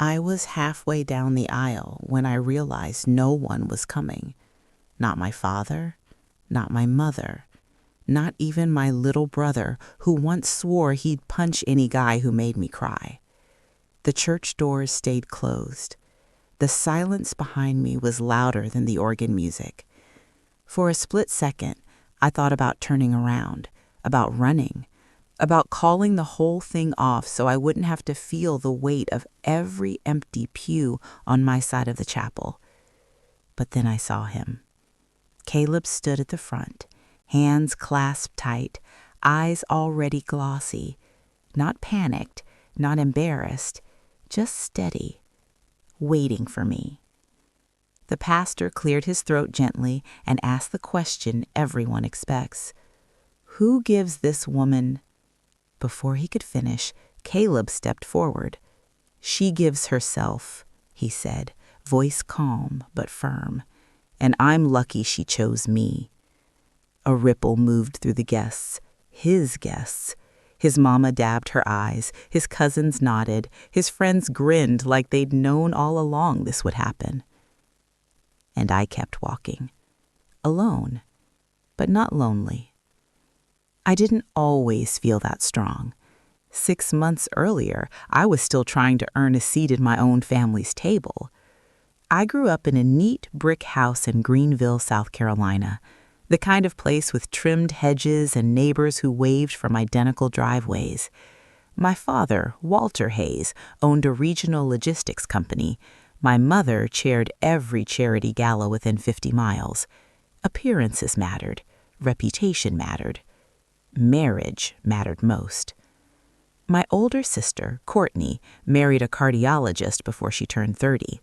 I was halfway down the aisle when I realized no one was coming. Not my father, not my mother, not even my little brother who once swore he'd punch any guy who made me cry. The church doors stayed closed. The silence behind me was louder than the organ music. For a split second, I thought about turning around, about running, about calling the whole thing off so I wouldn't have to feel the weight of every empty pew on my side of the chapel. But then I saw him. Caleb stood at the front, hands clasped tight, eyes already glossy, not panicked, not embarrassed, just steady, waiting for me. The pastor cleared his throat gently and asked the question everyone expects. Who gives this woman... Before he could finish, Caleb stepped forward. She gives herself, he said, voice calm but firm. And I'm lucky she chose me. A ripple moved through the guests, his guests. His mama dabbed her eyes, his cousins nodded, his friends grinned like they'd known all along this would happen. And I kept walking, alone, but not lonely. I didn't always feel that strong. 6 months earlier, I was still trying to earn a seat at my own family's table. I grew up in a neat brick house in Greenville, South Carolina, the kind of place with trimmed hedges and neighbors who waved from identical driveways. My father, Walter Hayes, owned a regional logistics company. My mother chaired every charity gala within 50 miles. Appearances mattered. Reputation mattered. Marriage mattered most. My older sister, Courtney, married a cardiologist before she turned 30.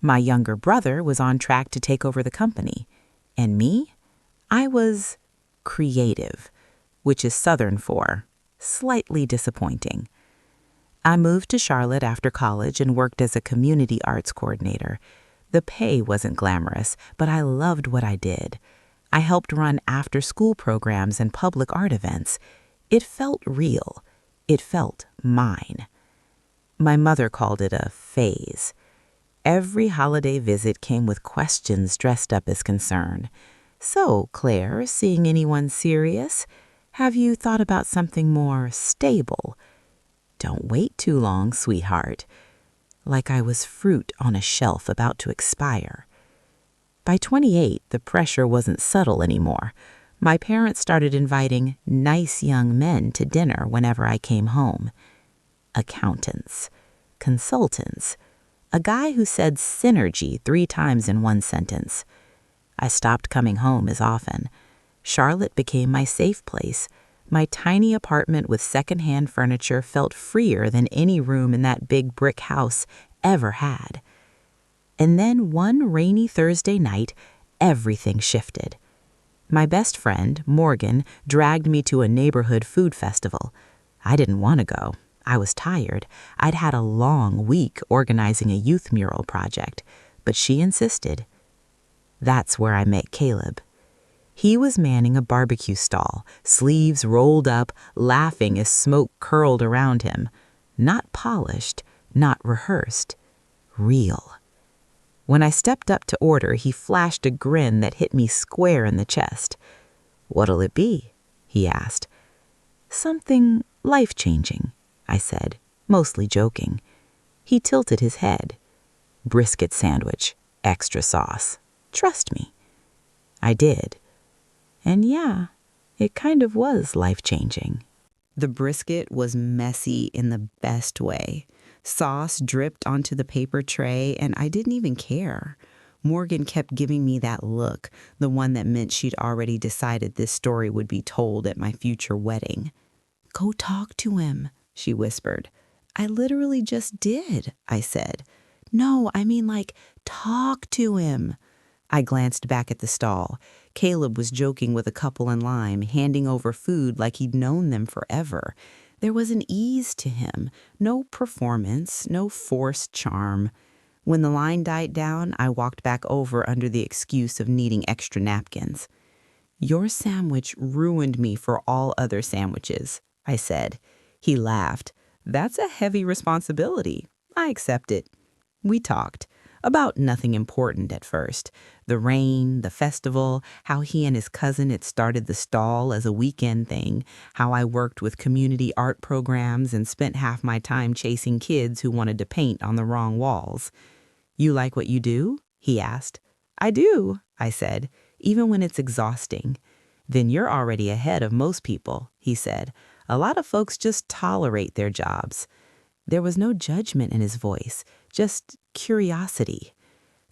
My younger brother was on track to take over the company. And me? I was creative, which is Southern for slightly disappointing. I moved to Charlotte after college and worked as a community arts coordinator. The pay wasn't glamorous, but I loved what I did. I helped run after-school programs and public art events. It felt real. It felt mine. My mother called it a phase. Every holiday visit came with questions dressed up as concern. So, Claire, seeing anyone serious? Have you thought about something more stable? Don't wait too long, sweetheart. Like I was fruit on a shelf about to expire. By 28, the pressure wasn't subtle anymore. My parents started inviting nice young men to dinner whenever I came home. Accountants, consultants, a guy who said synergy 3 times in one sentence. I stopped coming home as often. Charlotte became my safe place. My tiny apartment with secondhand furniture felt freer than any room in that big brick house ever had. And then one rainy Thursday night, everything shifted. My best friend, Morgan, dragged me to a neighborhood food festival. I didn't want to go. I was tired. I'd had a long week organizing a youth mural project, but she insisted. That's where I met Caleb. He was manning a barbecue stall, sleeves rolled up, laughing as smoke curled around him. Not polished, not rehearsed. Real. When I stepped up to order, he flashed a grin that hit me square in the chest. "What'll it be?" he asked. "Something life-changing," I said, mostly joking. He tilted his head. "Brisket sandwich, extra sauce. Trust me." I did. And yeah, it kind of was life-changing. The brisket was messy in the best way. Sauce dripped onto the paper tray, and I didn't even care. Morgan kept giving me that look, the one that meant she'd already decided this story would be told at my future wedding. "Go talk to him," she whispered. "I literally just did," I said. "No, I mean talk to him." I glanced back at the stall. Caleb was joking with a couple in line, handing over food like he'd known them forever. There was an ease to him, no performance, no forced charm. When the line died down, I walked back over under the excuse of needing extra napkins. "Your sandwich ruined me for all other sandwiches," I said. He laughed. "That's a heavy responsibility. I accept it." We talked about nothing important at first. The rain, the festival, how he and his cousin had started the stall as a weekend thing, how I worked with community art programs and spent half my time chasing kids who wanted to paint on the wrong walls. "You like what you do?" he asked. "I do," I said, "even when it's exhausting." "Then you're already ahead of most people," he said. "A lot of folks just tolerate their jobs." There was no judgment in his voice, just curiosity.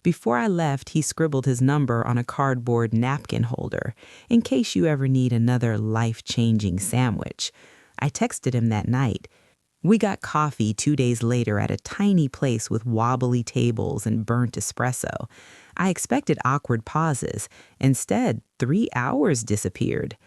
Before I left, he scribbled his number on a cardboard napkin holder, in case you ever need another life-changing sandwich. I texted him that night. We got coffee 2 days later at a tiny place with wobbly tables and burnt espresso. I expected awkward pauses. Instead, 3 hours disappeared.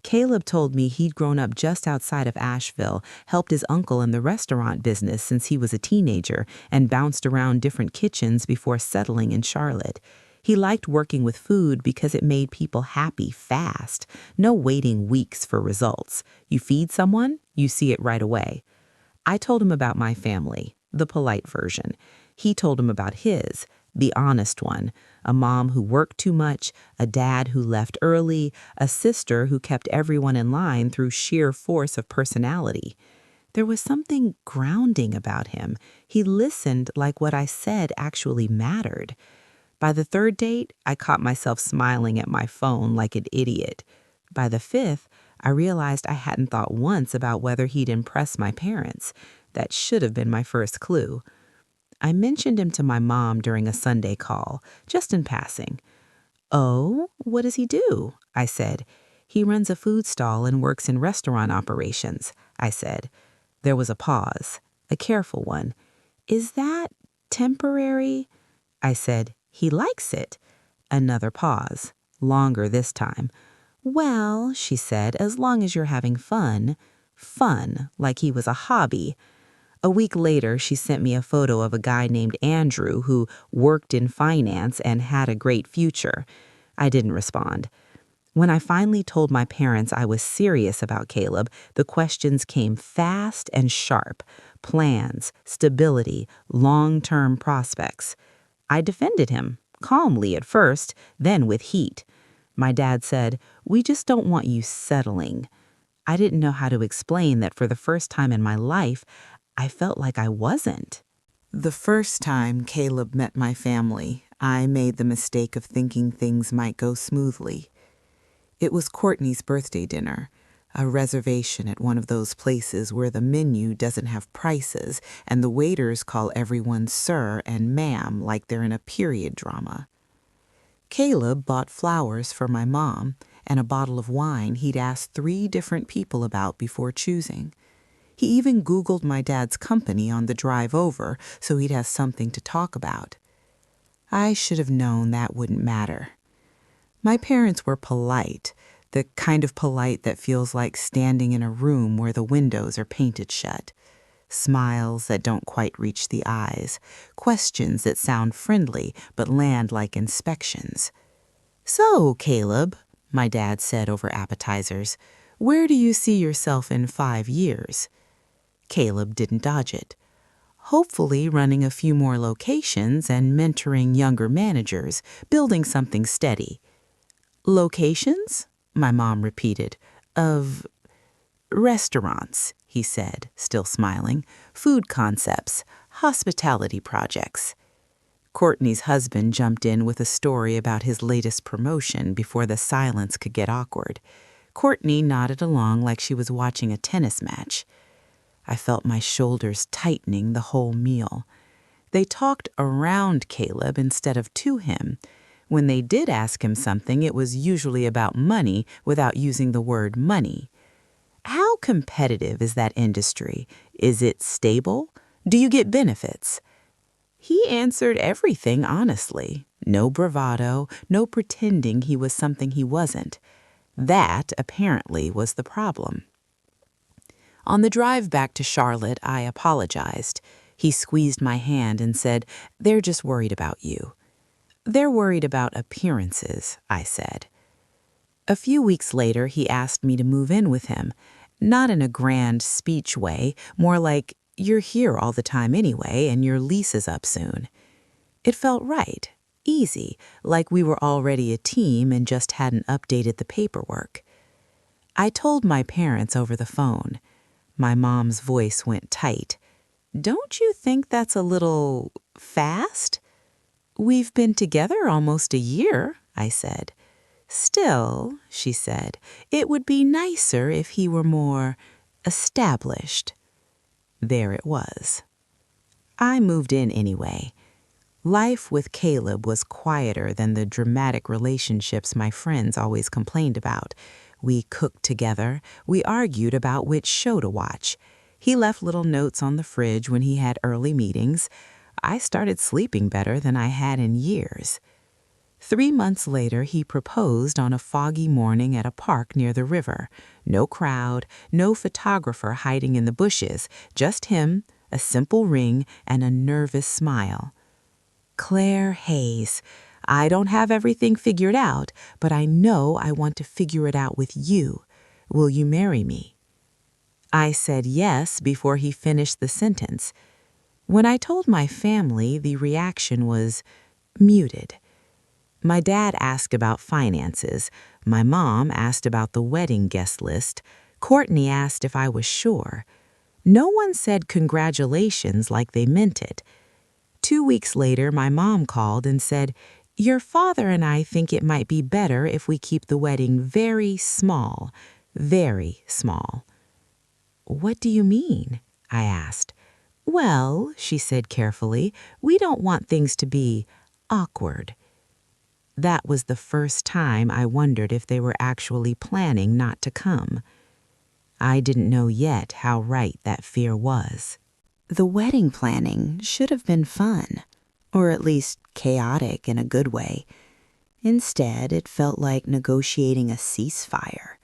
Caleb told me he'd grown up just outside of Asheville, helped his uncle in the restaurant business since he was a teenager, and bounced around different kitchens before settling in Charlotte. He liked working with food because it made people happy fast. No waiting weeks for results. You feed someone, you see it right away. I told him about my family, the polite version. He told him about his, the honest one, a mom who worked too much, a dad who left early, a sister who kept everyone in line through sheer force of personality. There was something grounding about him. He listened like what I said actually mattered. By the third date, I caught myself smiling at my phone like an idiot. By the fifth, I realized I hadn't thought once about whether he'd impress my parents. That should have been my first clue. I mentioned him to my mom during a Sunday call, just in passing. "Oh, what does he do?" I said. "He runs a food stall and works in restaurant operations," I said. There was a pause, a careful one. "Is that temporary?" I said. "He likes it." Another pause, longer this time. "Well," she said, "as long as you're having fun." Fun, like he was a hobby. A week later, she sent me a photo of a guy named Andrew who worked in finance and had a great future. I didn't respond. When I finally told my parents I was serious about Caleb, the questions came fast and sharp. Plans, stability, long-term prospects. I defended him, calmly at first, then with heat. My dad said, "We just don't want you settling." I didn't know how to explain that for the first time in my life, I felt like I wasn't. The first time Caleb met my family, I made the mistake of thinking things might go smoothly. It was Courtney's birthday dinner, a reservation at one of those places where the menu doesn't have prices and the waiters call everyone sir and ma'am like they're in a period drama. Caleb bought flowers for my mom and a bottle of wine he'd asked 3 different people about before choosing. He even Googled my dad's company on the drive over so he'd have something to talk about. I should have known that wouldn't matter. My parents were polite, the kind of polite that feels like standing in a room where the windows are painted shut. Smiles that don't quite reach the eyes, questions that sound friendly but land like inspections. "So, Caleb," my dad said over appetizers, "where do you see yourself in 5 years?" Caleb didn't dodge it. "Hopefully running a few more locations and mentoring younger managers, building something steady." "Locations?" my mom repeated. "Of restaurants," he said, still smiling. "Food concepts, hospitality projects." Courtney's husband jumped in with a story about his latest promotion before the silence could get awkward. Courtney nodded along like she was watching a tennis match. I felt my shoulders tightening the whole meal. They talked around Caleb instead of to him. When they did ask him something, it was usually about money without using the word money. "How competitive is that industry? Is it stable? Do you get benefits?" He answered everything honestly. No bravado, no pretending he was something he wasn't. That, apparently, was the problem. On the drive back to Charlotte, I apologized. He squeezed my hand and said, "They're just worried about you." "They're worried about appearances," I said. A few weeks later, he asked me to move in with him. Not in a grand speech way, more like, You're here all the time anyway, and your lease is up soon. It felt right, easy, like we were already a team and just hadn't updated the paperwork. I told my parents over the phone. My mom's voice went tight. Don't you think that's a little fast? We've been together almost a year, I said. Still, she said, it would be nicer if he were more established. There it was. I moved in anyway. Life with Caleb was quieter than the dramatic relationships my friends always complained about. We cooked together. We argued about which show to watch. He left little notes on the fridge when he had early meetings. I started sleeping better than I had in years. 3 months later, he proposed on a foggy morning at a park near the river. No crowd, no photographer hiding in the bushes, just him, a simple ring, and a nervous smile. Claire Hayes, I don't have everything figured out, but I know I want to figure it out with you. Will you marry me? I said yes before he finished the sentence. When I told my family, the reaction was muted. My dad asked about finances. My mom asked about the wedding guest list. Courtney asked if I was sure. No one said congratulations like they meant it. 2 weeks later, my mom called and said, "Your father and I think it might be better if we keep the wedding very small, very small." What do you mean? I asked. Well, she said carefully, we don't want things to be awkward. That was the first time I wondered if they were actually planning not to come. I didn't know yet how right that fear was. The wedding planning should have been fun, or at least chaotic in a good way. Instead, it felt like negotiating a ceasefire.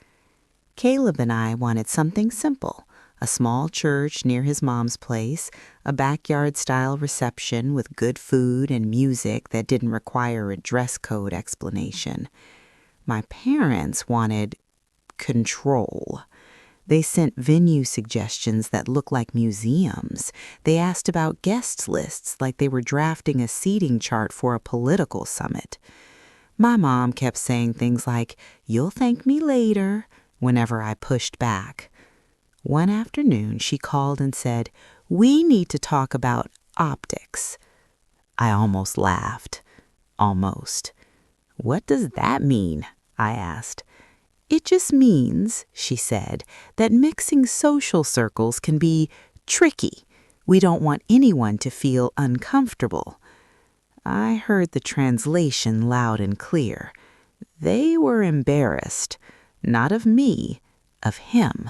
Caleb and I wanted something simple. A small church near his mom's place, a backyard-style reception with good food and music that didn't require a dress code explanation. My parents wanted control. They sent venue suggestions that looked like museums. They asked about guest lists like they were drafting a seating chart for a political summit. My mom kept saying things like, "You'll thank me later," whenever I pushed back. One afternoon, she called and said, "We need to talk about optics." I almost laughed. Almost. "What does that mean?" I asked. "It just means," she said, "that mixing social circles can be tricky. We don't want anyone to feel uncomfortable." I heard the translation loud and clear. They were embarrassed, not of me, of him.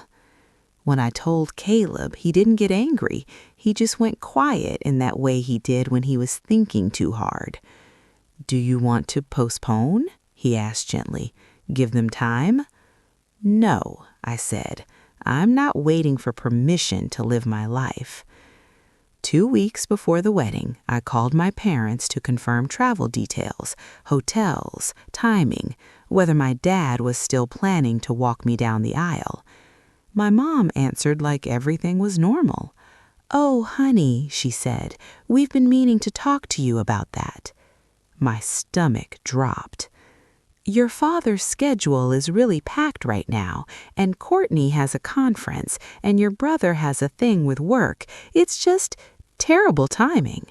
When I told Caleb, he didn't get angry. He just went quiet in that way he did when he was thinking too hard. "Do you want to postpone?" he asked gently. "Give them time?" "No," I said. "I'm not waiting for permission to live my life." 2 weeks before the wedding, I called my parents to confirm travel details, hotels, timing, whether my dad was still planning to walk me down the aisle. My mom answered like everything was normal. "Oh, honey," she said, "we've been meaning to talk to you about that." My stomach dropped. "Your father's schedule is really packed right now, and Courtney has a conference, and your brother has a thing with work. It's just terrible timing."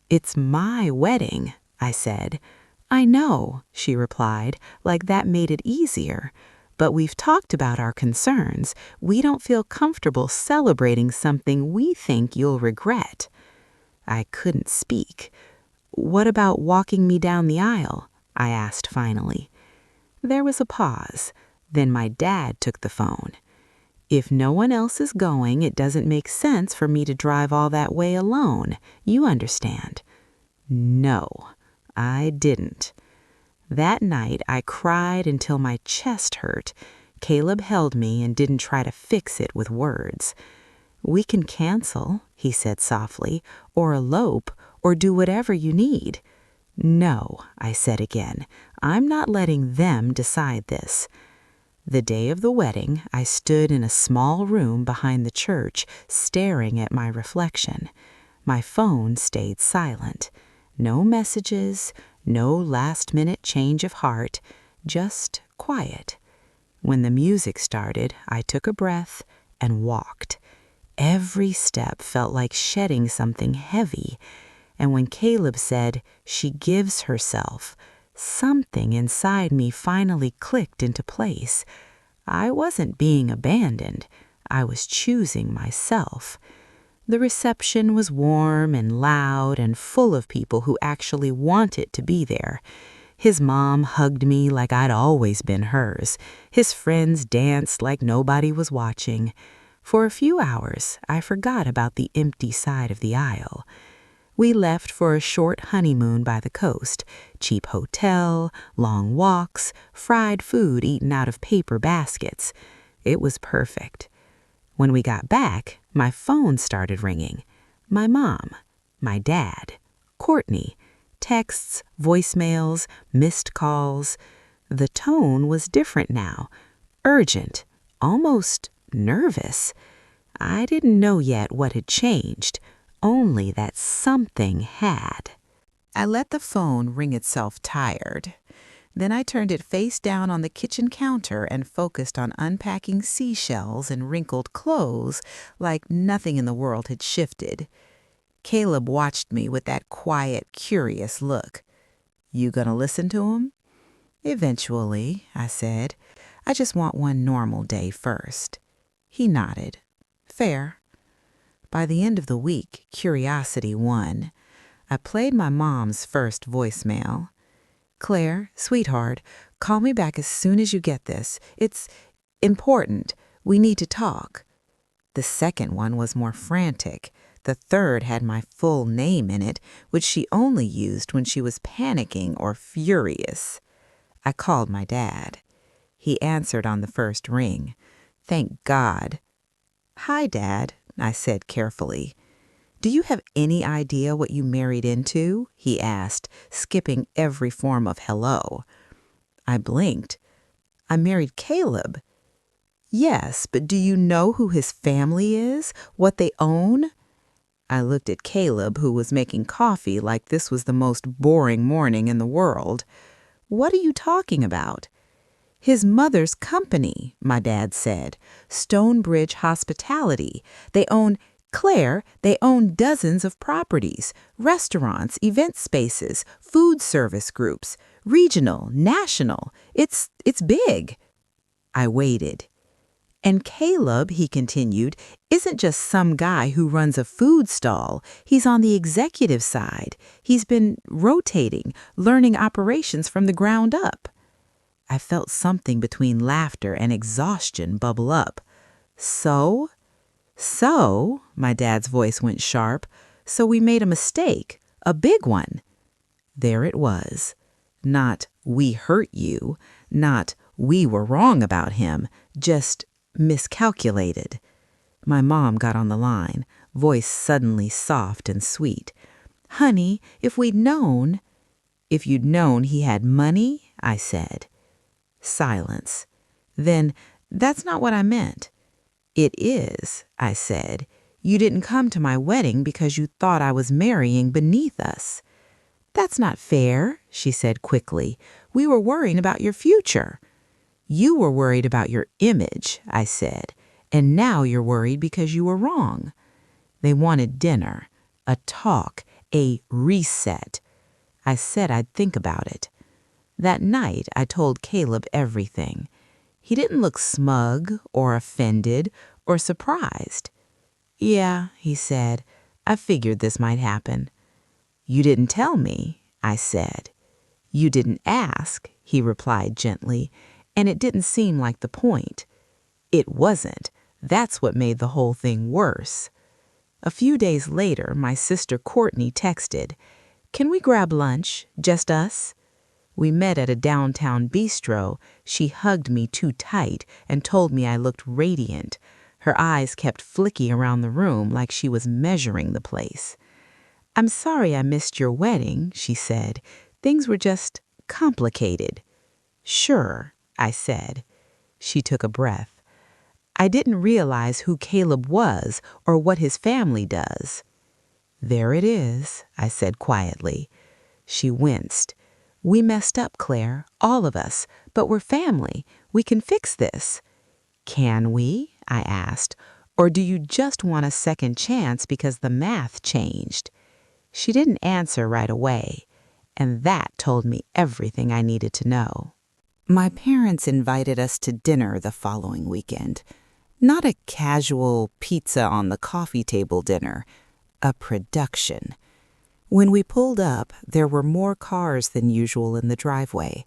"It's my wedding," I said. "I know," she replied, like that made it easier. "But we've talked about our concerns. We don't feel comfortable celebrating something we think you'll regret." I couldn't speak. "What about walking me down the aisle?" I asked finally. There was a pause. Then my dad took the phone. "If no one else is going, it doesn't make sense for me to drive all that way alone. You understand." No, I didn't. That night, I cried until my chest hurt. Caleb held me and didn't try to fix it with words. "We can cancel," he said softly, "or elope, or do whatever you need." "No," I said again. "I'm not letting them decide this." The day of the wedding, I stood in a small room behind the church, staring at my reflection. My phone stayed silent. No messages, no last-minute change of heart, just quiet. When the music started, I took a breath and walked. Every step felt like shedding something heavy. And when Caleb said, "She gives herself," something inside me finally clicked into place. I wasn't being abandoned. I was choosing myself. The reception was warm and loud and full of people who actually wanted to be there. His mom hugged me like I'd always been hers. His friends danced like nobody was watching. For a few hours, I forgot about the empty side of the aisle. We left for a short honeymoon by the coast. Cheap hotel, long walks, fried food eaten out of paper baskets. It was perfect. When we got back, my phone started ringing. My mom, my dad, Courtney. Texts, voicemails, missed calls. The tone was different now. Urgent, almost nervous. I didn't know yet what had changed, only that something had. I let the phone ring itself tired. Then I turned it face down on the kitchen counter and focused on unpacking seashells and wrinkled clothes like nothing in the world had shifted. Caleb watched me with that quiet, curious look. "You gonna listen to him?" "Eventually," I said. "I just want one normal day first." He nodded. "Fair." By the end of the week, curiosity won. I played my mom's first voicemail. "Claire, sweetheart, call me back as soon as you get this. It's important. We need to talk." The second one was more frantic. The third had my full name in it, which she only used when she was panicking or furious. I called my dad. He answered on the first ring. Thank God. "Hi, Dad," I said carefully. "Do you have any idea what you married into?" he asked, skipping every form of hello. I blinked. "I married Caleb." "Yes, but do you know who his family is? What they own?" I looked at Caleb, who was making coffee like this was the most boring morning in the world. "What are you talking about?" "His mother's company," my dad said. "Stonebridge Hospitality. They own, Claire, they own dozens of properties, restaurants, event spaces, food service groups, regional, national. It's big." I waited. "And Caleb," he continued, "isn't just some guy who runs a food stall. He's on the executive side. He's been rotating, learning operations from the ground up." I felt something between laughter and exhaustion bubble up. So, my dad's voice went sharp, "so we made a mistake, a big one." There it was. Not "we hurt you," not "we were wrong about him," just miscalculated. My mom got on the line, voice suddenly soft and sweet. "Honey, if we'd known—" "If you'd known he had money?" I said. Silence. "Then that's not what I meant." "It is," I said. "You didn't come to my wedding because you thought I was marrying beneath us." "That's not fair," she said quickly. "We were worrying about your future." "You were worried about your image," I said, "and now you're worried because you were wrong." They wanted dinner, a talk, a reset. I said I'd think about it. That night, I told Caleb everything. He didn't look smug or offended or surprised. "Yeah," he said, "I figured this might happen." "You didn't tell me," I said. "You didn't ask," he replied gently, and it didn't seem like the point. It wasn't. That's what made the whole thing worse. A few days later, my sister Courtney texted, "Can we grab lunch, just us?" We met at a downtown bistro. She hugged me too tight and told me I looked radiant. Her eyes kept flicking around the room like she was measuring the place. "I'm sorry I missed your wedding," she said. "Things were just complicated." "Sure," I said. She took a breath. I didn't realize who Caleb was or what his family does. There it is, I said quietly. She winced. We messed up, Claire, all of us, but we're family. We can fix this. Can we? I asked. Or do you just want a second chance because the math changed? She didn't answer right away, and that told me everything I needed to know. My parents invited us to dinner the following weekend. Not a casual pizza on the coffee table dinner, a production. When we pulled up, there were more cars than usual in the driveway.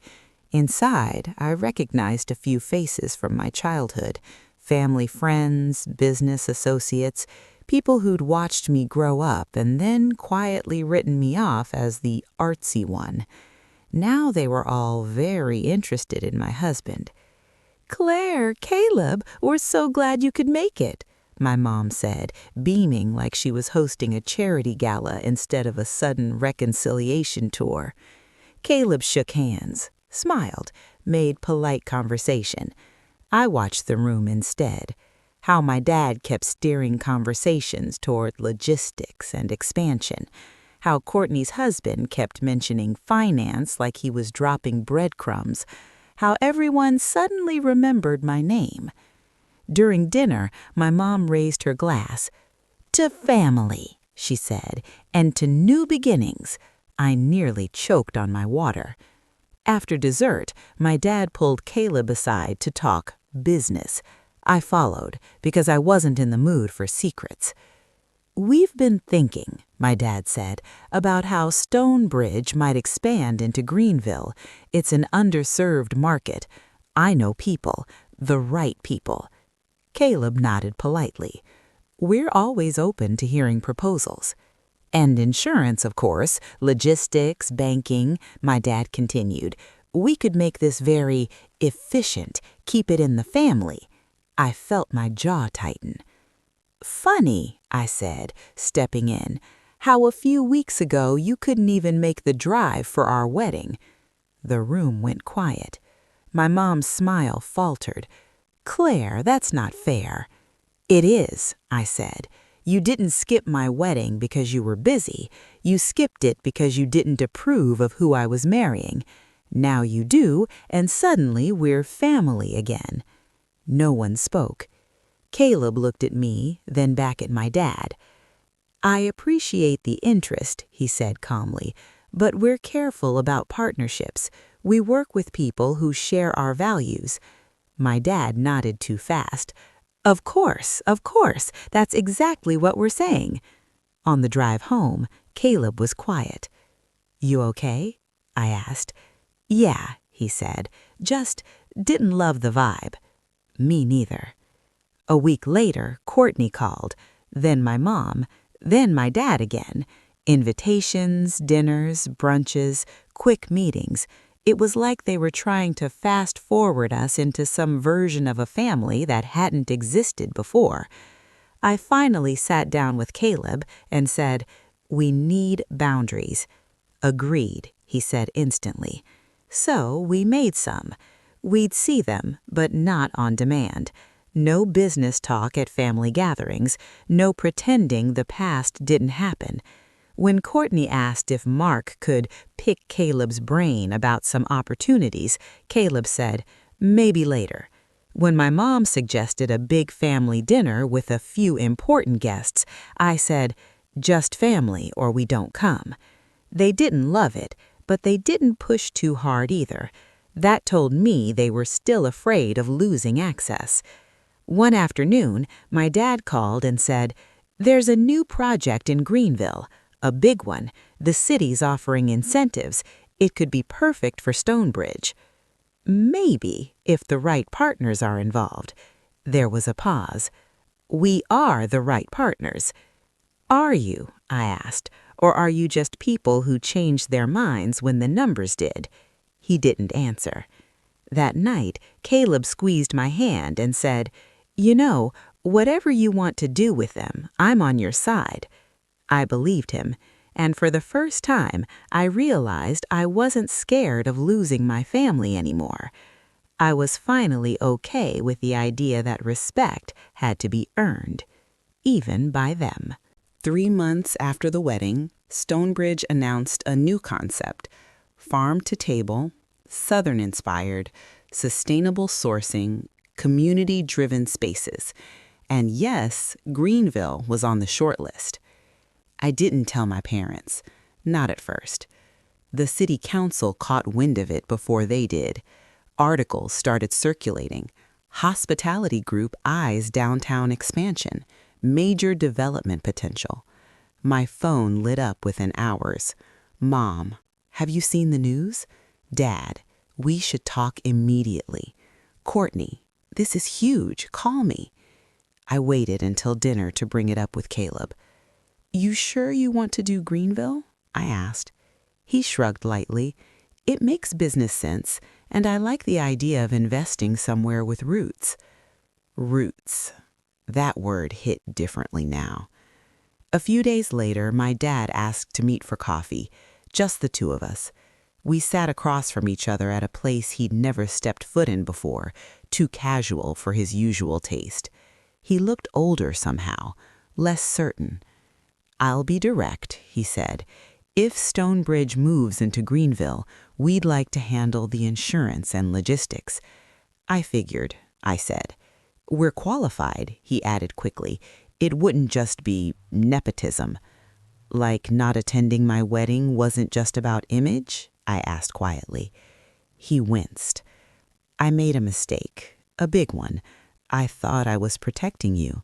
Inside, I recognized a few faces from my childhood, family friends, business associates, people who'd watched me grow up and then quietly written me off as the artsy one. Now they were all very interested in my husband. Claire, Caleb, we're so glad you could make it, my mom said, beaming like she was hosting a charity gala instead of a sudden reconciliation tour. Caleb shook hands, smiled, made polite conversation. I watched the room instead. How my dad kept steering conversations toward logistics and expansion. How Courtney's husband kept mentioning finance like he was dropping breadcrumbs. How everyone suddenly remembered my name. During dinner, my mom raised her glass. To family, she said, and to new beginnings. I nearly choked on my water. After dessert, my dad pulled Caleb aside to talk business. I followed because I wasn't in the mood for secrets. We've been thinking, my dad said, about how Stonebridge might expand into Greenville. It's an underserved market. I know people, the right people. Caleb nodded politely. We're always open to hearing proposals. And insurance, of course, logistics, banking, my dad continued. We could make this very efficient, keep it in the family. I felt my jaw tighten. Funny, I said, stepping in, how a few weeks ago you couldn't even make the drive for our wedding. The room went quiet. My mom's smile faltered. Claire, that's not fair. It is, I said. You didn't skip my wedding because you were busy. You skipped it because you didn't approve of who I was marrying. Now you do, and suddenly we're family again. No one spoke. Caleb looked at me, then back at my dad. I appreciate the interest, he said calmly, but we're careful about partnerships. We work with people who share our values. My dad nodded too fast. Of course, that's exactly what we're saying. On the drive home, Caleb was quiet. You okay? I asked. Yeah, he said, just didn't love the vibe. Me neither. A week later, Courtney called, then my mom, then my dad again. Invitations, dinners, brunches, quick meetings. It was like they were trying to fast forward us into some version of a family that hadn't existed before. I finally sat down with Caleb and said, we need boundaries. Agreed, he said instantly. So we made some. We'd see them, but not on demand. No business talk at family gatherings, no pretending the past didn't happen. When Courtney asked if Mark could pick Caleb's brain about some opportunities, Caleb said, maybe later. When my mom suggested a big family dinner with a few important guests, I said, just family or we don't come. They didn't love it, but they didn't push too hard either. That told me they were still afraid of losing access. One afternoon, my dad called and said, there's a new project in Greenville, a big one. The city's offering incentives. It could be perfect for Stonebridge. Maybe, if the right partners are involved. There was a pause. We are the right partners. Are you? I asked. Or are you just people who changed their minds when the numbers did? He didn't answer. That night, Caleb squeezed my hand and said, you know, whatever you want to do with them, I'm on your side. I believed him, and for the first time, I realized I wasn't scared of losing my family anymore. I was finally okay with the idea that respect had to be earned, even by them. 3 months after the wedding, Stonebridge announced a new concept: farm to table, Southern-inspired, sustainable sourcing, community-driven spaces. And yes, Greenville was on the short list. I didn't tell my parents, not at first. The city council caught wind of it before they did. Articles started circulating. Hospitality group eyes downtown expansion, major development potential. My phone lit up within hours. Mom, have you seen the news? Dad, we should talk immediately. Courtney, this is huge. Call me. I waited until dinner to bring it up with Caleb. You sure you want to do Greenville? I asked. He shrugged lightly. It makes business sense, and I like the idea of investing somewhere with roots. Roots. That word hit differently now. A few days later, my dad asked to meet for coffee, just the two of us. We sat across from each other at a place he'd never stepped foot in before, too casual for his usual taste. He looked older somehow, less certain. I'll be direct, he said. If Stonebridge moves into Greenville, we'd like to handle the insurance and logistics. I figured, I said. We're qualified, he added quickly. It wouldn't just be nepotism. Like not attending my wedding wasn't just about image? I asked quietly. He winced. I made a mistake, a big one. I thought I was protecting you.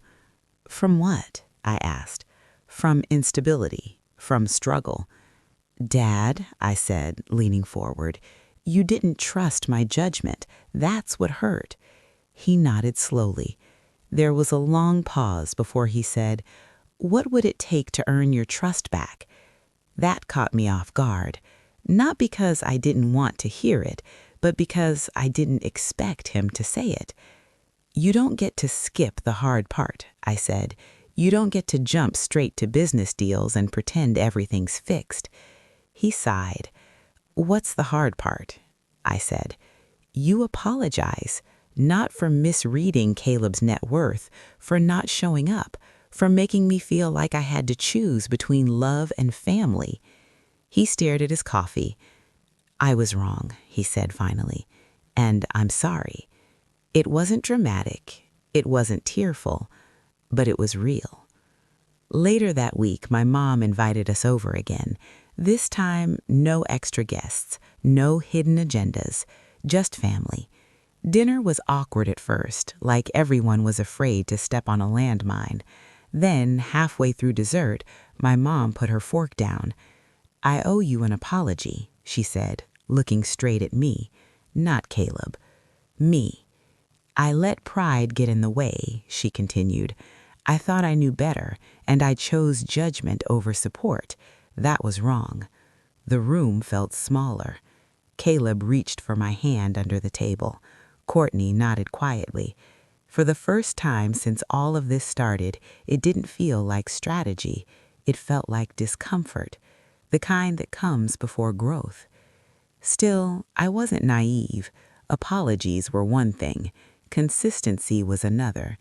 From what? I asked. From instability, from struggle. Dad, I said, leaning forward, you didn't trust my judgment. That's what hurt. He nodded slowly. There was a long pause before he said, What would it take to earn your trust back? That caught me off guard, not because I didn't want to hear it, but because I didn't expect him to say it. You don't get to skip the hard part, I said. You don't get to jump straight to business deals and pretend everything's fixed. He sighed. What's the hard part? I said. You apologize, not for misreading Caleb's net worth, for not showing up, for making me feel like I had to choose between love and family. He stared at his coffee. I was wrong, he said finally, and I'm sorry. It wasn't dramatic, it wasn't tearful, but it was real. Later that week, my mom invited us over again. This time, no extra guests, no hidden agendas, just family. Dinner was awkward at first, like everyone was afraid to step on a landmine. Then, halfway through dessert, my mom put her fork down. I owe you an apology, she said, looking straight at me, not Caleb. Me. I let pride get in the way, she continued. I thought I knew better, and I chose judgment over support. That was wrong. The room felt smaller. Caleb reached for my hand under the table. Courtney nodded quietly. For the first time since all of this started, it didn't feel like strategy. It felt like discomfort, the kind that comes before growth. Still, I wasn't naive. Apologies were one thing. Consistency was another.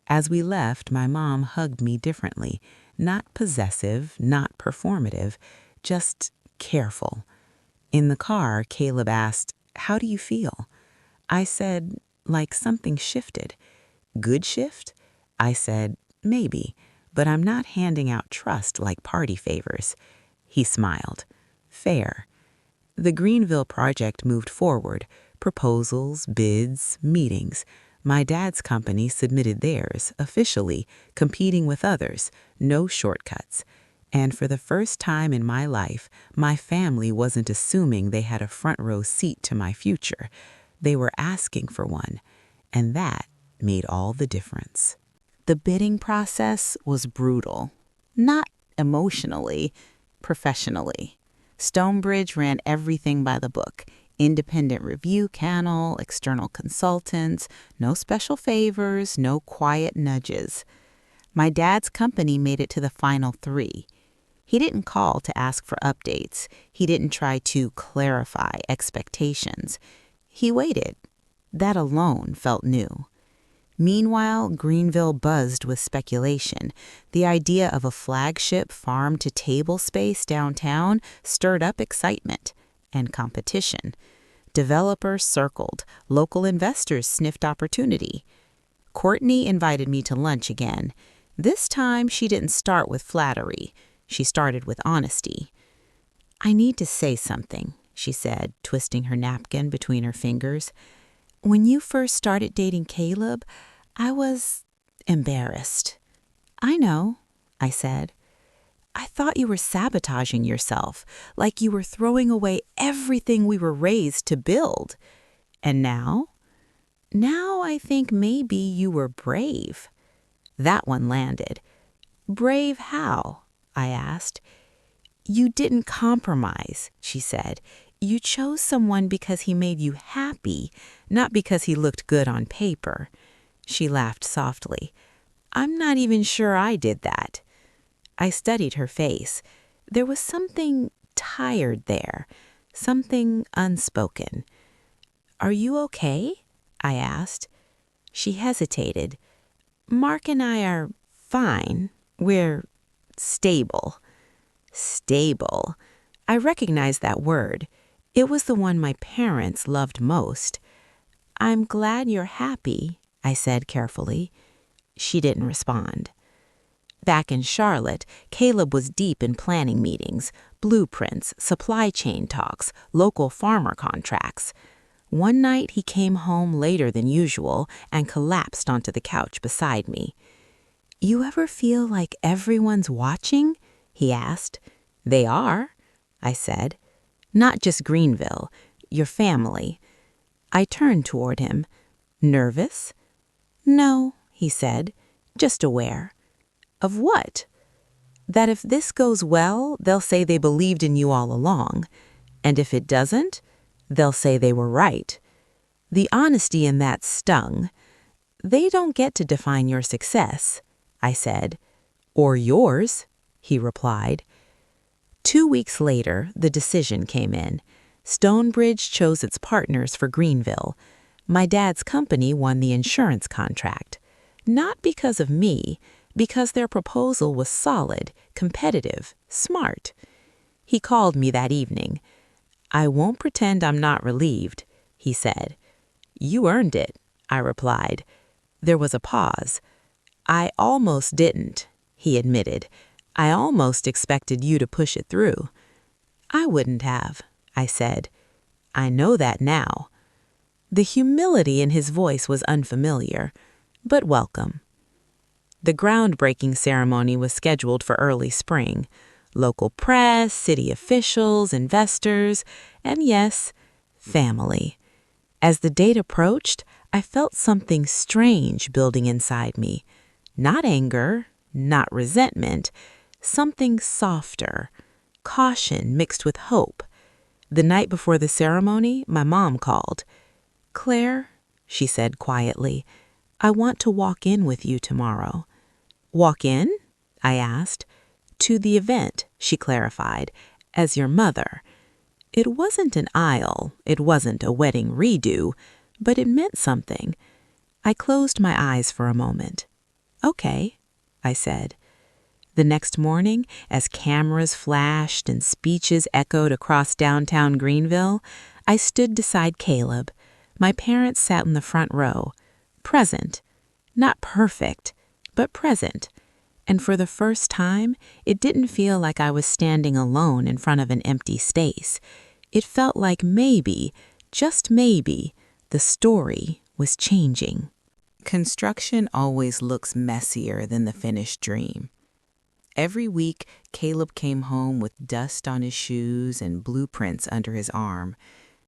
As we left, my mom hugged me differently. Not possessive, not performative, just careful. In the car, Caleb asked, How do you feel? I said, like something shifted. Good shift? I said, maybe, but I'm not handing out trust like party favors. He smiled. Fair. The Greenville project moved forward. Proposals, bids, meetings. My dad's company submitted theirs, officially, competing with others, no shortcuts. And for the first time in my life, my family wasn't assuming they had a front row seat to my future. They were asking for one, and that made all the difference. The bidding process was brutal, not emotionally, professionally. Stonebridge ran everything by the book. Independent review panel, external consultants, no special favors, no quiet nudges. My dad's company made it to the final 3. He didn't call to ask for updates. He didn't try to clarify expectations. He waited. That alone felt new. Meanwhile, Greenville buzzed with speculation. The idea of a flagship farm-to-table space downtown stirred up excitement and competition. Developers circled, local investors sniffed opportunity. Courtney invited me to lunch again. This time, she didn't start with flattery. She started with honesty. "I need to say something," she said, twisting her napkin between her fingers. "When you first started dating Caleb, I was embarrassed." "I know," I said. "I thought you were sabotaging yourself, like you were throwing away everything we were raised to build. And now? Now I think maybe you were brave." That one landed. "Brave how?" I asked. "You didn't compromise," she said. "You chose someone because he made you happy, not because he looked good on paper." She laughed softly. "I'm not even sure I did that." I studied her face. There was something tired there, something unspoken. "Are you okay?" I asked. She hesitated. "Mark and I are fine. We're stable." Stable. I recognized that word. It was the one my parents loved most. "I'm glad you're happy," I said carefully. She didn't respond. Back in Charlotte, Caleb was deep in planning meetings, blueprints, supply chain talks, local farmer contracts. One night he came home later than usual and collapsed onto the couch beside me. "You ever feel like everyone's watching?" he asked. "They are," I said. "Not just Greenville, your family." I turned toward him. "Nervous?" "No," he said, "just aware." "Of what?" "That if this goes well, they'll say they believed in you all along. And if it doesn't, they'll say they were right." The honesty in that stung. "They don't get to define your success," I said. "Or yours," he replied. 2 weeks later, the decision came in. Stonebridge chose its partners for Greenville. My dad's company won the insurance contract. Not because of me, because their proposal was solid, competitive, smart. He called me that evening. "I won't pretend I'm not relieved," he said. "You earned it," I replied. There was a pause. "I almost didn't," he admitted. "I almost expected you to push it through." "I wouldn't have," I said. "I know that now." The humility in his voice was unfamiliar, but welcome. The groundbreaking ceremony was scheduled for early spring. Local press, city officials, investors, and yes, family. As the date approached, I felt something strange building inside me. Not anger, not resentment, something softer, caution mixed with hope. The night before the ceremony, my mom called. "Claire," she said quietly, "I want to walk in with you tomorrow." "Walk in?" I asked. "To the event," she clarified, "as your mother." It wasn't an aisle, it wasn't a wedding redo, but it meant something. I closed my eyes for a moment. "Okay," I said. The next morning, as cameras flashed and speeches echoed across downtown Greenville, I stood beside Caleb. My parents sat in the front row, present, not perfect, but present. And for the first time, it didn't feel like I was standing alone in front of an empty space. It felt like maybe, just maybe, the story was changing. Construction always looks messier than the finished dream. Every week, Caleb came home with dust on his shoes and blueprints under his arm.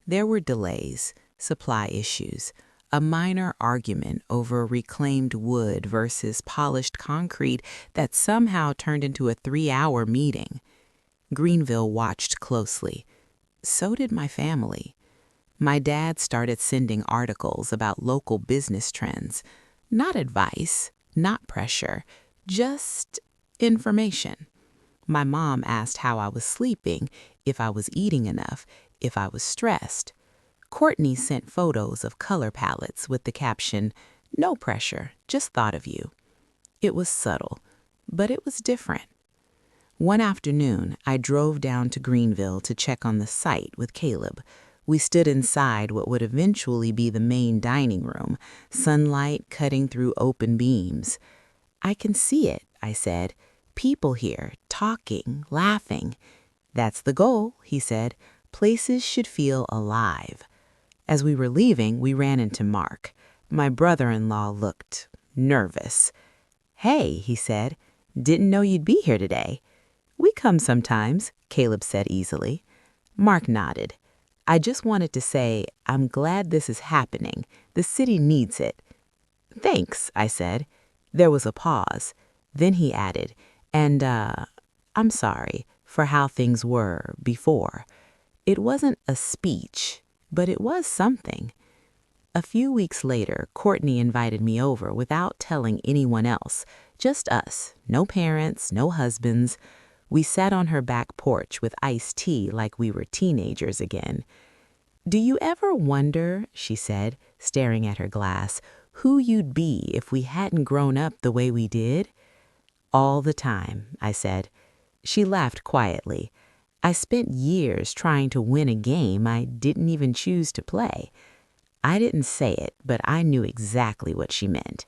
There were delays, supply issues, a minor argument over reclaimed wood versus polished concrete that somehow turned into a 3-hour meeting. Greenville watched closely. So did my family. My dad started sending articles about local business trends. Not advice, not pressure, just information. My mom asked how I was sleeping, if I was eating enough, if I was stressed. Courtney sent photos of color palettes with the caption, "No pressure, just thought of you." It was subtle, but it was different. One afternoon, I drove down to Greenville to check on the site with Caleb. We stood inside what would eventually be the main dining room, sunlight cutting through open beams. "I can see it," I said. "People here, talking, laughing." "That's the goal," he said. "Places should feel alive." As we were leaving, we ran into Mark. My brother-in-law looked nervous. "Hey," he said, "didn't know you'd be here today." "We come sometimes," Caleb said easily. Mark nodded. "I just wanted to say I'm glad this is happening. The city needs it." "Thanks," I said. There was a pause. Then he added, "And, I'm sorry for how things were before." It wasn't a speech, but it was something. A few weeks later, Courtney invited me over without telling anyone else. Just us. No parents, no husbands. We sat on her back porch with iced tea like we were teenagers again. "Do you ever wonder," she said, staring at her glass, "who you'd be if we hadn't grown up the way we did?" "All the time," I said. She laughed quietly. "I spent years trying to win a game I didn't even choose to play." I didn't say it, but I knew exactly what she meant.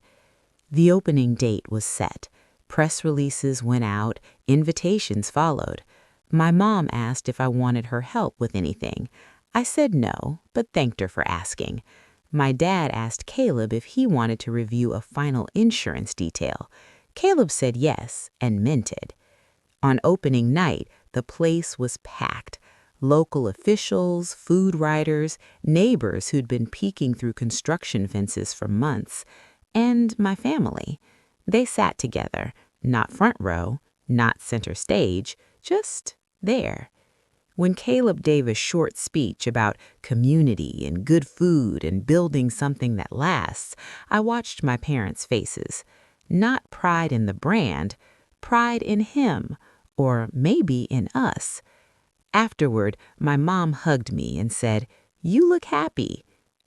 The opening date was set. Press releases went out, invitations followed. My mom asked if I wanted her help with anything. I said no, but thanked her for asking. My dad asked Caleb if he wanted to review a final insurance detail. Caleb said yes, and meant it. On opening night, the place was packed. Local officials, food writers, neighbors who'd been peeking through construction fences for months, and my family. They sat together, not front row, not center stage, just there. When Caleb gave a short speech about community and good food and building something that lasts, I watched my parents' faces. Not pride in the brand, pride in him, or maybe in us. Afterward, my mom hugged me and said, "You look happy."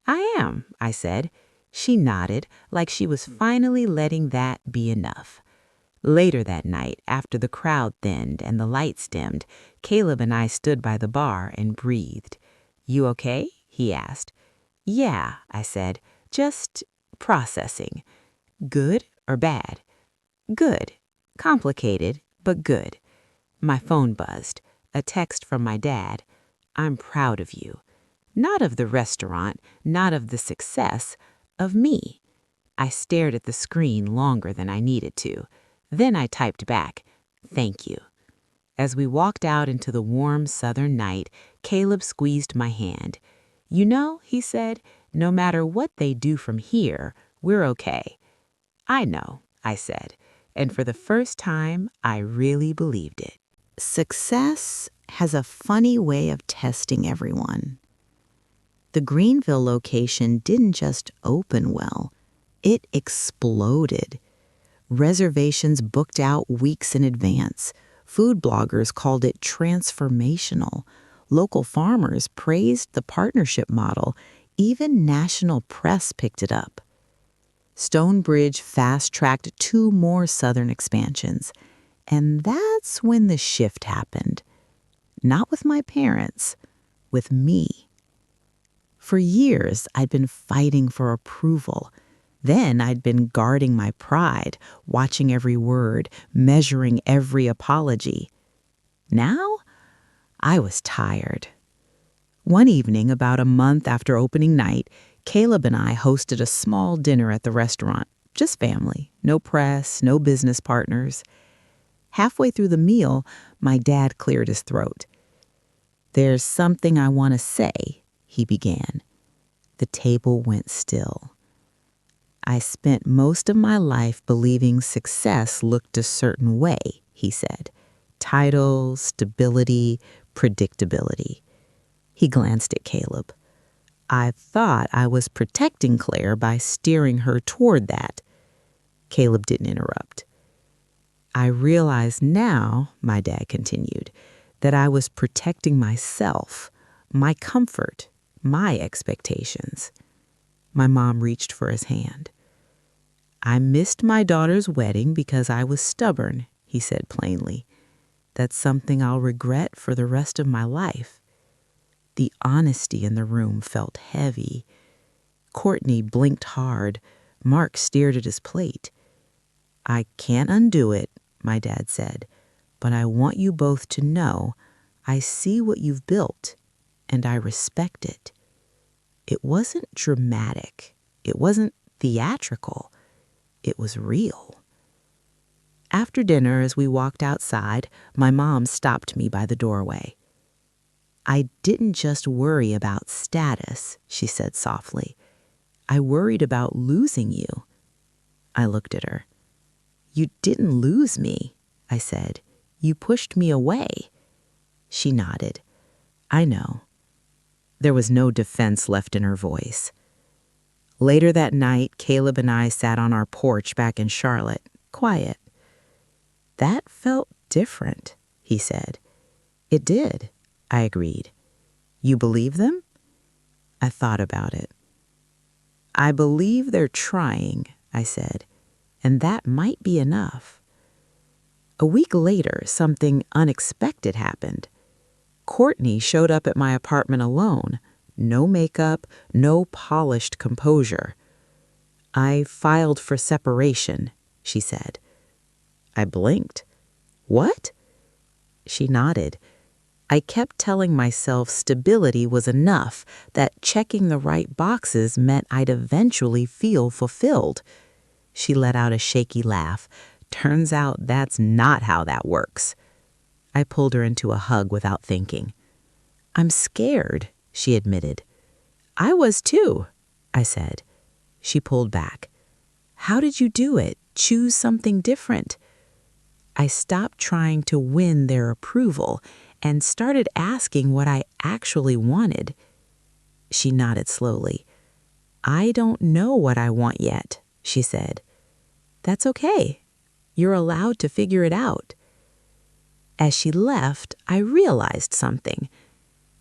"I am," I said. She nodded, like she was finally letting that be enough. Later that night, after the crowd thinned and the lights dimmed, Caleb and I stood by the bar and breathed. "You okay?" he asked. "Yeah," I said, "just processing." "Good or bad?" "Good. Complicated, but good." My phone buzzed. A text from my dad. "I'm proud of you." Not of the restaurant, not of the success, of me. I stared at the screen longer than I needed to. Then I typed back, "Thank you." As we walked out into the warm southern night, Caleb squeezed my hand. "You know," he said, "no matter what they do from here, we're okay." "I know," I said, and for the first time, I really believed it. Success has a funny way of testing everyone. The Greenville location didn't just open well, it exploded. Reservations booked out weeks in advance. Food bloggers called it transformational. Local farmers praised the partnership model. Even national press picked it up. Stonebridge fast-tracked 2 more southern expansions. And that's when the shift happened. Not with my parents, with me. For years, I'd been fighting for approval. Then I'd been guarding my pride, watching every word, measuring every apology. Now, I was tired. One evening, about a month after opening night, Caleb and I hosted a small dinner at the restaurant. Just family, no press, no business partners. Halfway through the meal, my dad cleared his throat. "There's something I want to say," he began. The table went still. "I spent most of my life believing success looked a certain way," he said. "Title, stability, predictability." He glanced at Caleb. "I thought I was protecting Claire by steering her toward that." Caleb didn't interrupt. "I realize now," my dad continued, "that I was protecting myself, my comfort, My expectations. My mom reached for his hand. I missed my daughter's wedding because I was stubborn, he said plainly. That's something I'll regret for the rest of my life. The honesty in the room felt heavy. Courtney blinked hard. Mark stared at his plate. I can't undo it, my dad said, but I want you both to know I see what you've built, and I respect it. It wasn't dramatic. It wasn't theatrical. It was real. After dinner, as we walked outside, my mom stopped me by the doorway. I didn't just worry about status, she said softly. I worried about losing you. I looked at her. You didn't lose me, I said. You pushed me away. She nodded. I know. There was no defense left in her voice. Later that night, Caleb and I sat on our porch back in Charlotte, quiet. That felt different, he said. It did, I agreed. You believe them? I thought about it. I believe they're trying, I said, and that might be enough. A week later, something unexpected happened. Courtney showed up at my apartment alone. No makeup, no polished composure. I filed for separation, she said. I blinked. What? She nodded. I kept telling myself stability was enough, that checking the right boxes meant I'd eventually feel fulfilled. She let out a shaky laugh. Turns out that's not how that works. I pulled her into a hug without thinking. I'm scared, she admitted. I was too, I said. She pulled back. How did you do it? Choose something different. I stopped trying to win their approval and started asking what I actually wanted. She nodded slowly. I don't know what I want yet, she said. That's okay. You're allowed to figure it out. As she left, I realized something.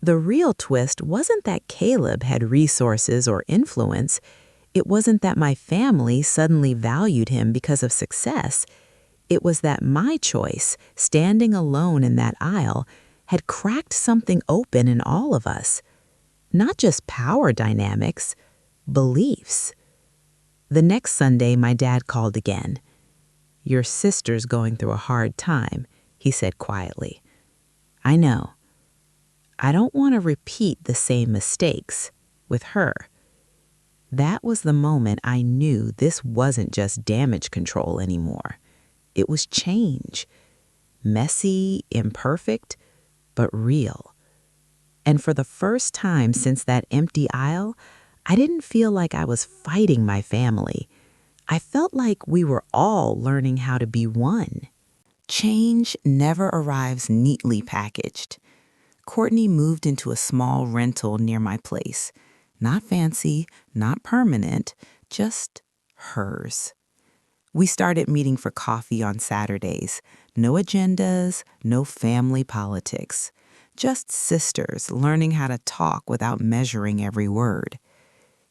The real twist wasn't that Caleb had resources or influence. It wasn't that my family suddenly valued him because of success. It was that my choice, standing alone in that aisle, had cracked something open in all of us. Not just power dynamics, beliefs. The next Sunday, my dad called again. Your sister's going through a hard time, he said quietly. I know. I don't want to repeat the same mistakes with her. That was the moment I knew this wasn't just damage control anymore. It was change. Messy, imperfect, but real. And for the first time since that empty aisle, I didn't feel like I was fighting my family. I felt like we were all learning how to be one. Change never arrives neatly packaged. Courtney moved into a small rental near my place. Not fancy, not permanent, just hers. We started meeting for coffee on Saturdays. No agendas, no family politics. Just sisters learning how to talk without measuring every word.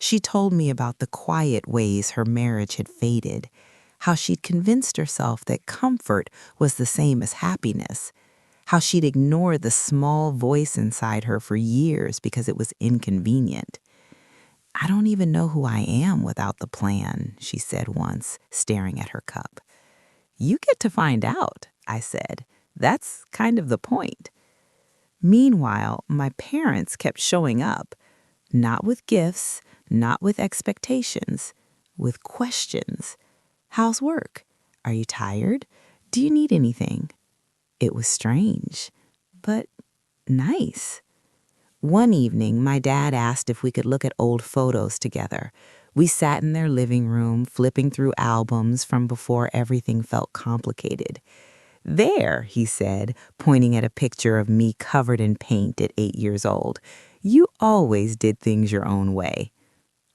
She told me about the quiet ways her marriage had faded, how she'd convinced herself that comfort was the same as happiness, how she'd ignored the small voice inside her for years because it was inconvenient. I don't even know who I am without the plan, she said once, staring at her cup. You get to find out, I said. That's kind of the point. Meanwhile, my parents kept showing up, not with gifts, not with expectations, with questions. How's work? Are you tired? Do you need anything? It was strange, but nice. One evening, my dad asked if we could look at old photos together. We sat in their living room, flipping through albums from before everything felt complicated. There, he said, pointing at a picture of me covered in paint at 8 years old. You always did things your own way.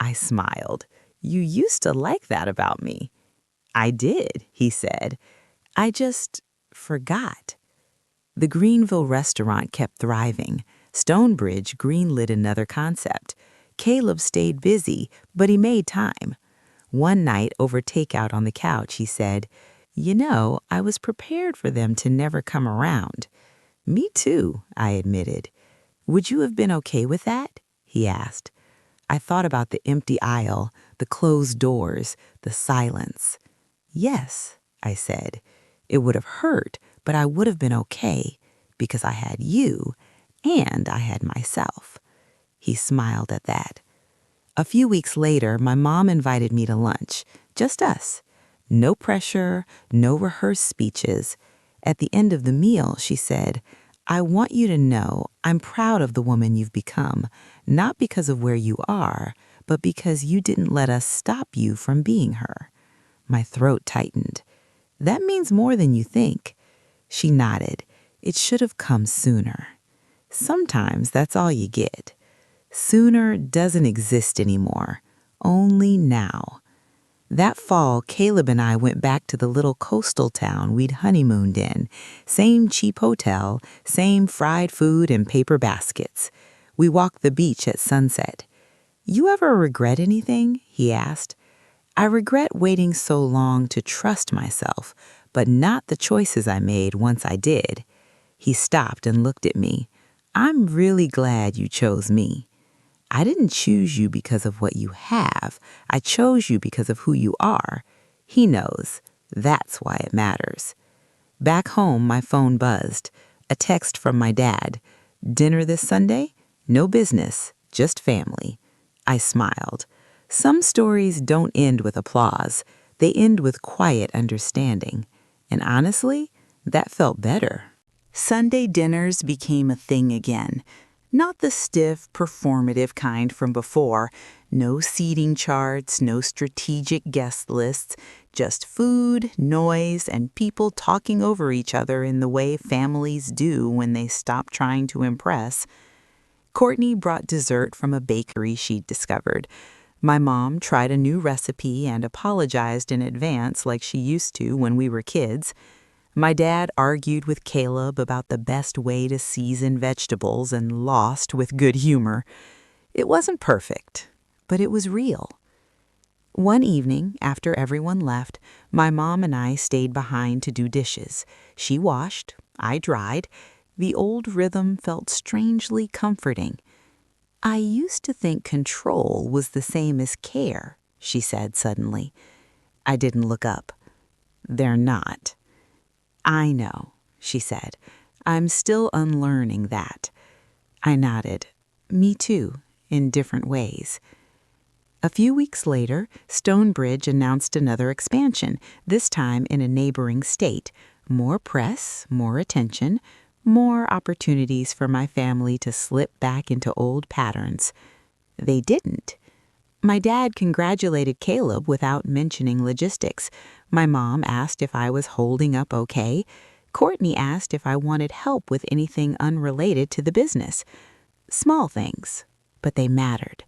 I smiled. You used to like that about me. I did, he said. I just forgot. The Greenville restaurant kept thriving. Stonebridge greenlit another concept. Caleb stayed busy, but he made time. One night over takeout on the couch, he said, "You know, I was prepared for them to never come around." "Me too," I admitted. "Would you have been okay with that?" he asked. I thought about the empty aisle, the closed doors, the silence. "Yes," I said. "It would have hurt, but I would have been okay because I had you and I had myself." He smiled at that. A few weeks later, my mom invited me to lunch, just us. No pressure, no rehearsed speeches. At the end of the meal, she said, "I want you to know I'm proud of the woman you've become, not because of where you are, but because you didn't let us stop you from being her." My throat tightened. "That means more than you think." She nodded. "It should have come sooner." Sometimes that's all you get. Sooner doesn't exist anymore, only now. That fall, Caleb and I went back to the little coastal town we'd honeymooned in. Same cheap hotel, same fried food and paper baskets. We walked the beach at sunset. "You ever regret anything?" he asked. "I regret waiting so long to trust myself, but not the choices I made once I did." He stopped and looked at me. "I'm really glad you chose me. I didn't choose you because of what you have. I chose you because of who you are." He knows. That's why it matters. Back home, my phone buzzed. A text from my dad. "Dinner this Sunday? No business, just family." I smiled. Some stories don't end with applause. They end with quiet understanding. And honestly, that felt better. Sunday dinners became a thing again. Not the stiff, performative kind from before. No seating charts, no strategic guest lists. Just food, noise, and people talking over each other in the way families do when they stop trying to impress. Courtney brought dessert from a bakery she'd discovered. My mom tried a new recipe and apologized in advance like she used to when we were kids. My dad argued with Caleb about the best way to season vegetables and lost with good humor. It wasn't perfect, but it was real. One evening, after everyone left, my mom and I stayed behind to do dishes. She washed, I dried. The old rhythm felt strangely comforting. "I used to think control was the same as care," she said suddenly. I didn't look up. "They're not." "I know," she said. "I'm still unlearning that." I nodded. "Me too, in different ways." A few weeks later, Stonebridge announced another expansion, this time in a neighboring state. More press, more attention, more opportunities for my family to slip back into old patterns. They didn't. My dad congratulated Caleb without mentioning logistics. My mom asked if I was holding up okay. Courtney asked if I wanted help with anything unrelated to the business. Small things, but they mattered.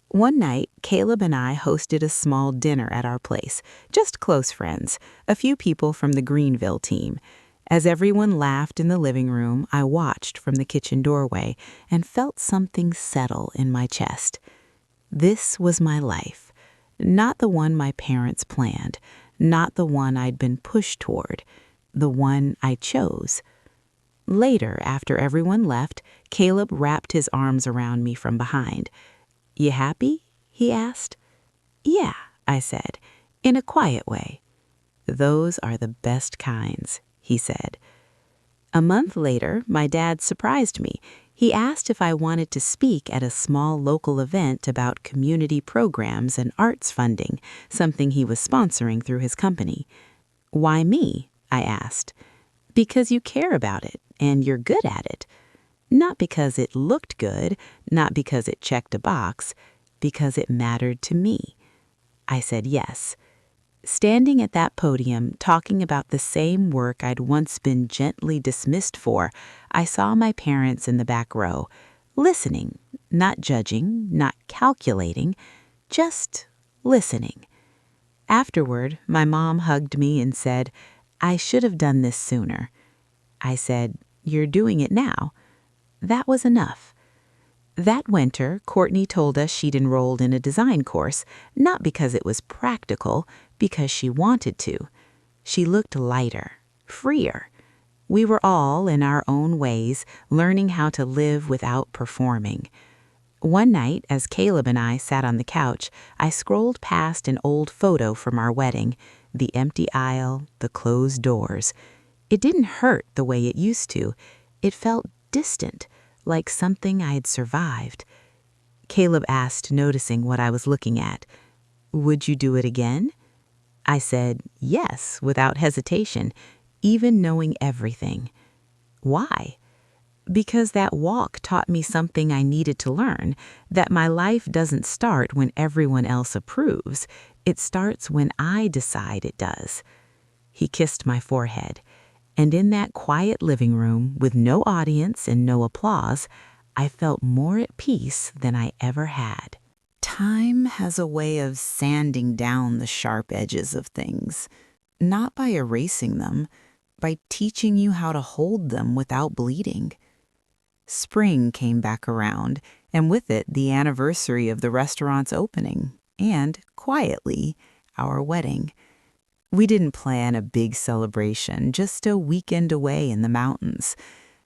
One night, Caleb and I hosted a small dinner at our place, just close friends, a few people from the Greenville team. As everyone laughed in the living room, I watched from the kitchen doorway and felt something settle in my chest. This was my life, not the one my parents planned, not the one I'd been pushed toward, the one I chose. Later, after everyone left, Caleb wrapped his arms around me from behind. "You happy?" he asked. "Yeah," I said, in a quiet way. "Those are the best kinds," he said. A month later, my dad surprised me. He asked if I wanted to speak at a small local event about community programs and arts funding, something he was sponsoring through his company. "Why me?" I asked. "Because you care about it, and you're good at it. Not because it looked good, not because it checked a box, because it mattered to me." I said yes. Standing at that podium, talking about the same work I'd once been gently dismissed for, I saw my parents in the back row, listening, not judging, not calculating, just listening. Afterward, my mom hugged me and said, "I should have done this sooner." I said, "You're doing it now." That was enough. That winter, Courtney told us she'd enrolled in a design course, not because it was practical, because she wanted to. She looked lighter, freer. We were all, in our own ways, learning how to live without performing. One night, as Caleb and I sat on the couch, I scrolled past an old photo from our wedding, the empty aisle, the closed doors. It didn't hurt the way it used to. It felt distant, like something I had survived. Caleb asked, noticing what I was looking at, "Would you do it again?" I said yes, without hesitation, even knowing everything. Why? Because that walk taught me something I needed to learn, that my life doesn't start when everyone else approves. It starts when I decide it does. He kissed my forehead, and in that quiet living room, with no audience and no applause, I felt more at peace than I ever had. Time has a way of sanding down the sharp edges of things, not by erasing them, by teaching you how to hold them without bleeding. Spring came back around, and with it the anniversary of the restaurant's opening, and, quietly, our wedding. We didn't plan a big celebration, just a weekend away in the mountains.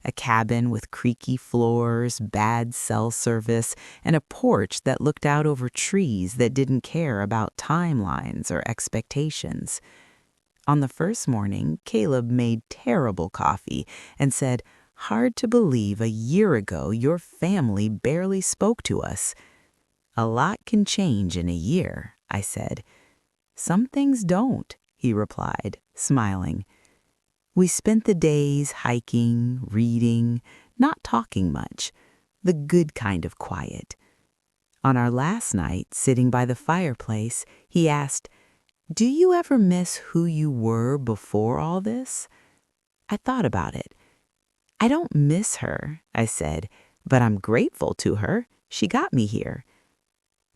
A cabin with creaky floors, bad cell service, and a porch that looked out over trees that didn't care about timelines or expectations. On the first morning, Caleb made terrible coffee and said, "Hard to believe a year ago your family barely spoke to us." "A lot can change in a year," I said. "Some things don't," he replied, smiling. We spent the days hiking, reading, not talking much, the good kind of quiet. On our last night, sitting by the fireplace, he asked, "Do you ever miss who you were before all this?" I thought about it. "I don't miss her," I said, "but I'm grateful to her. She got me here."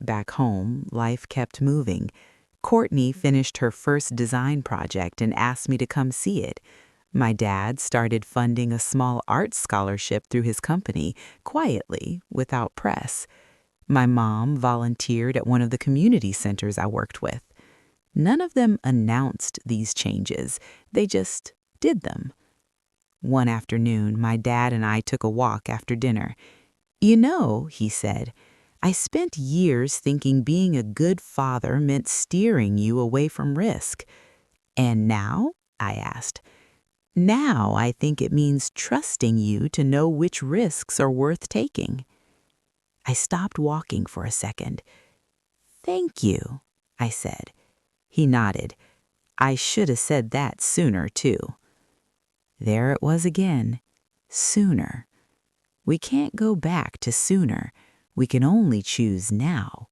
Back home, life kept moving. Courtney finished her first design project and asked me to come see it. My dad started funding a small art scholarship through his company, quietly, without press. My mom volunteered at one of the community centers I worked with. None of them announced these changes. They just did them. One afternoon, my dad and I took a walk after dinner. "You know," he said, "I spent years thinking being a good father meant steering you away from risk." "And now?" I asked. "Now I think it means trusting you to know which risks are worth taking." I stopped walking for a second. "Thank you," I said. He nodded. "I should have said that sooner, too." There it was again. Sooner. We can't go back to sooner. We can only choose now.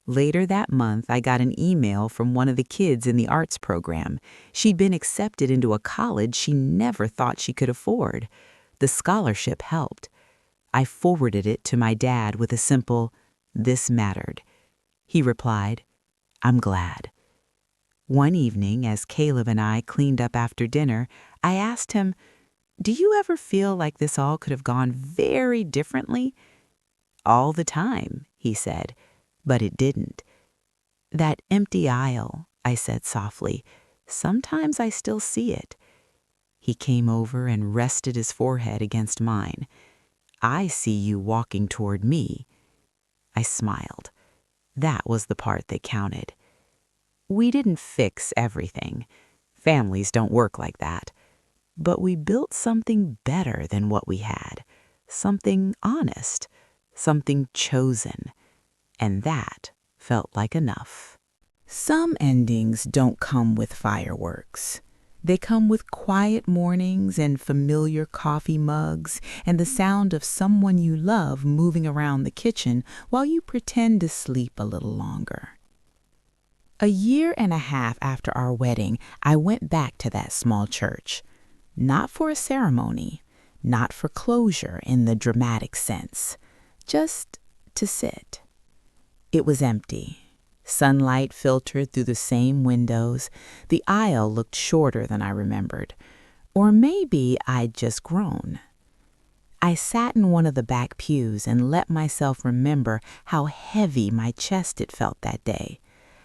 Later that month, I got an email from one of the kids in the arts program. She'd been accepted into a college she never thought she could afford. The scholarship helped. I forwarded it to my dad with a simple, "This mattered." He replied, "I'm glad." One evening, as Caleb and I cleaned up after dinner, I asked him, "Do you ever feel like this all could have gone very differently?" "All the time," he said, "but it didn't." "That empty aisle," I said softly, "sometimes I still see it." He came over and rested his forehead against mine. "I see you walking toward me." I smiled. That was the part that counted. We didn't fix everything. Families don't work like that. But we built something better than what we had. Something honest. Something chosen. And that felt like enough. Some endings don't come with fireworks. They come with quiet mornings and familiar coffee mugs and the sound of someone you love moving around the kitchen while you pretend to sleep a little longer. A year and a half after our wedding, I went back to that small church. Not for a ceremony, not for closure in the dramatic sense, just to sit. It was empty. Sunlight filtered through the same windows. The aisle looked shorter than I remembered. Or maybe I'd just grown. I sat in one of the back pews and let myself remember how heavy my chest it felt that day,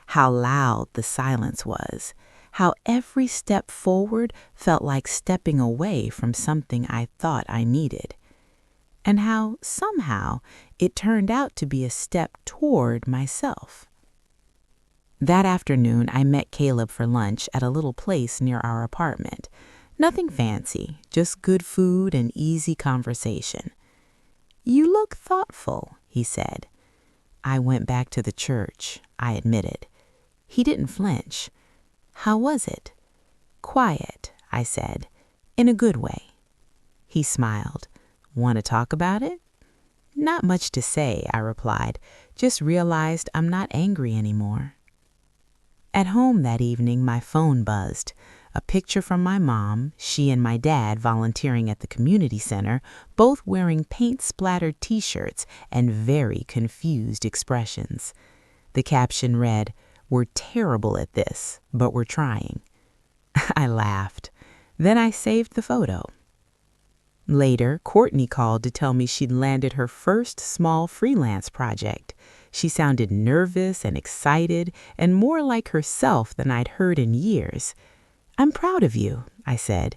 how loud the silence was, how every step forward felt like stepping away from something I thought I needed, and how somehow it turned out to be a step toward myself. That afternoon, I met Caleb for lunch at a little place near our apartment. Nothing fancy, just good food and easy conversation. "You look thoughtful," he said. "I went back to the church," I admitted. He didn't flinch. "How was it?" "Quiet," I said, "in a good way." He smiled. "Want to talk about it?" "Not much to say," I replied. "Just realized I'm not angry anymore." At home that evening, my phone buzzed. A picture from my mom, she and my dad volunteering at the community center, both wearing paint-splattered t-shirts and very confused expressions. The caption read, "We're terrible at this, but we're trying." I laughed. Then I saved the photo. Later, Courtney called to tell me she'd landed her first small freelance project. She sounded nervous and excited and more like herself than I'd heard in years. "I'm proud of you," I said.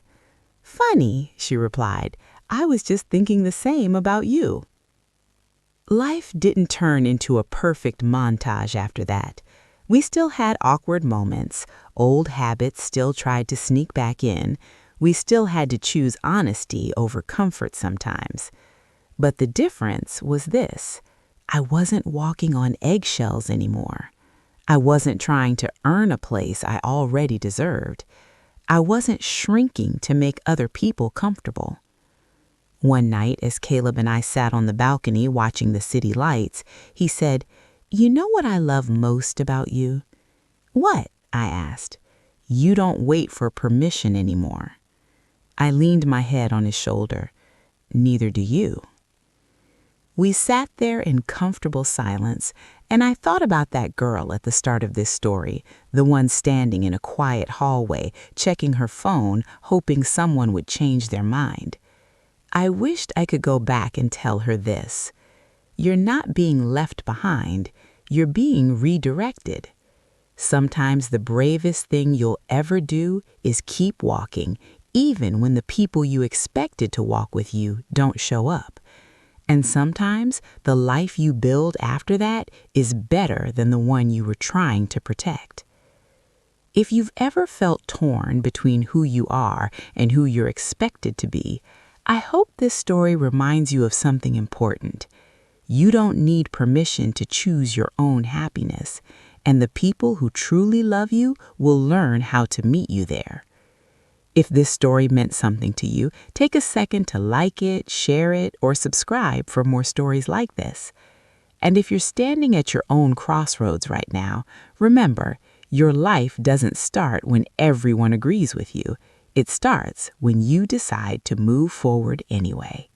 "Funny," she replied. "I was just thinking the same about you." Life didn't turn into a perfect montage after that. We still had awkward moments. Old habits still tried to sneak back in. We still had to choose honesty over comfort sometimes. But the difference was this: I wasn't walking on eggshells anymore. I wasn't trying to earn a place I already deserved. I wasn't shrinking to make other people comfortable. One night, as Caleb and I sat on the balcony watching the city lights, he said, "You know what I love most about you?" "What?" I asked. "You don't wait for permission anymore." I leaned my head on his shoulder. "Neither do you." We sat there in comfortable silence, and I thought about that girl at the start of this story, the one standing in a quiet hallway, checking her phone, hoping someone would change their mind. I wished I could go back and tell her this: you're not being left behind, you're being redirected. Sometimes the bravest thing you'll ever do is keep walking, even when the people you expected to walk with you don't show up. And sometimes the life you build after that is better than the one you were trying to protect. If you've ever felt torn between who you are and who you're expected to be, I hope this story reminds you of something important. You don't need permission to choose your own happiness, and the people who truly love you will learn how to meet you there. If this story meant something to you, take a second to like it, share it, or subscribe for more stories like this. And if you're standing at your own crossroads right now, remember, your life doesn't start when everyone agrees with you. It starts when you decide to move forward anyway.